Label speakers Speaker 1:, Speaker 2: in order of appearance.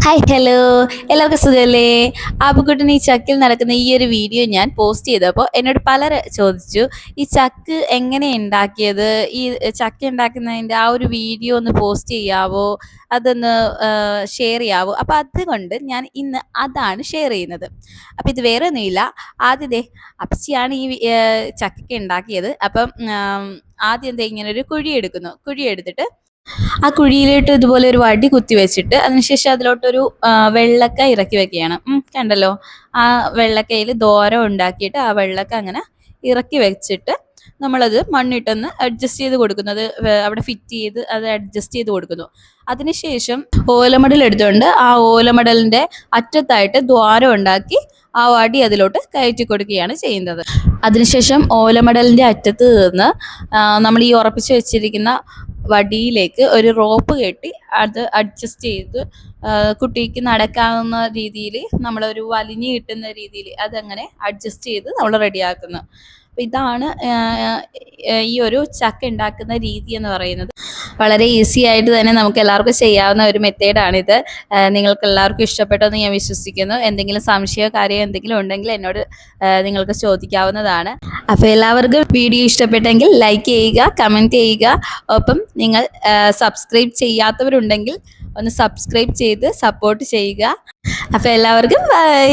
Speaker 1: Hi hello, എല്ലാവർക്കും സുഖമല്ലേ? ആപ്പുക്കുട്ടൻ ഈ ചക്കിൽ നടക്കുന്ന ഈ ഒരു വീഡിയോ ഞാൻ പോസ്റ്റ് ചെയ്തപ്പോൾ എന്നോട് പലർ ചോദിച്ചു, ഈ ചക്ക് എങ്ങനെ ഉണ്ടാക്കിയത്, ഈ ചക്ക ഉണ്ടാക്കുന്നതിൻ്റെ ആ ഒരു വീഡിയോ ഒന്ന് പോസ്റ്റ് ചെയ്യാവോ, അതൊന്ന് ഷെയർ ചെയ്യാവോ? അപ്പോൾ അതുകൊണ്ട് ഞാൻ ഇന്ന് അതാണ് ഷെയർ ചെയ്യുന്നത്. അപ്പോൾ ഇത് വേറെ ഒന്നുമില്ല, ആദ്യത്തെ അപ്പച്ചിയാണ് ഈ ചക്ക ഉണ്ടാക്കിയത്. അപ്പം ആദ്യം എന്താ ഇങ്ങനെ ഒരു കുഴി എടുക്കുന്നു. കുഴി എടുത്തിട്ട് ആ കുഴിയിലോട്ട് ഇതുപോലെ ഒരു വടി കുത്തി വെച്ചിട്ട് അതിനുശേഷം അതിലോട്ടൊരു വെള്ളക്ക ഇറക്കി വെക്കുകയാണ്. കണ്ടല്ലോ, ആ വെള്ളക്കയിൽ ദ്വാരം ഉണ്ടാക്കിയിട്ട് ആ വെള്ളക്ക അങ്ങനെ ഇറക്കി വെച്ചിട്ട് നമ്മളത് മണ്ണിട്ടൊന്ന് അഡ്ജസ്റ്റ് ചെയ്ത് കൊടുക്കുന്നത്, അവിടെ ഫിറ്റ് ചെയ്ത് അത് അഡ്ജസ്റ്റ് ചെയ്ത് കൊടുക്കുന്നു. അതിനുശേഷം ഓലമടൽ എടുത്തുകൊണ്ട് ആ ഓലമടലിൻ്റെ അറ്റത്തായിട്ട് ദ്വാരം ഉണ്ടാക്കി ആ വടി അതിലോട്ട് കയറ്റി കൊടുക്കുകയാണ് ചെയ്യുന്നത്. അതിനുശേഷം ഓലമടലിൻ്റെ അറ്റത്ത് നിന്ന് നമ്മൾ ഈ ഉറപ്പിച്ച് വെച്ചിരിക്കുന്ന വടിയിലേക്ക് ഒരു റോപ്പ് കെട്ടി അത് അഡ്ജസ്റ്റ് ചെയ്ത് കുട്ടിക്ക് നടക്കാവുന്ന രീതിയിൽ നമ്മളൊരു വലിഞ്ഞ് കിട്ടുന്ന രീതിയിൽ അതങ്ങനെ അഡ്ജസ്റ്റ് ചെയ്ത് നമ്മൾ റെഡിയാക്കുന്നു. അപ്പോൾ ഇതാണ് ഈ ഒരു ചക്ക ഉണ്ടാക്കുന്ന രീതി എന്ന് പറയുന്നത്. വളരെ ഈസി ആയിട്ട് തന്നെ നമുക്ക് എല്ലാവർക്കും ചെയ്യാവുന്ന ഒരു മെത്തേഡാണിത്. നിങ്ങൾക്ക് എല്ലാവർക്കും ഇഷ്ടപ്പെട്ടെന്ന് ഞാൻ വിശ്വസിക്കുന്നു. എന്തെങ്കിലും സംശയമോ കാര്യമോ എന്തെങ്കിലും ഉണ്ടെങ്കിൽ എന്നോട് നിങ്ങൾക്ക് ചോദിക്കാവുന്നതാണ്. അപ്പോൾ എല്ലാവർക്കും വീഡിയോ ഇഷ്ടപ്പെട്ടെങ്കിൽ ലൈക്ക് ചെയ്യുക, കമൻറ്റ് ചെയ്യുക. ഒപ്പം നിങ്ങൾ സബ്സ്ക്രൈബ് ചെയ്യാത്തവരുണ്ടെങ്കിൽ ഒന്ന് സബ്സ്ക്രൈബ് ചെയ്ത് സപ്പോർട്ട് ചെയ്യുക. അപ്പോൾ എല്ലാവർക്കും ബൈ.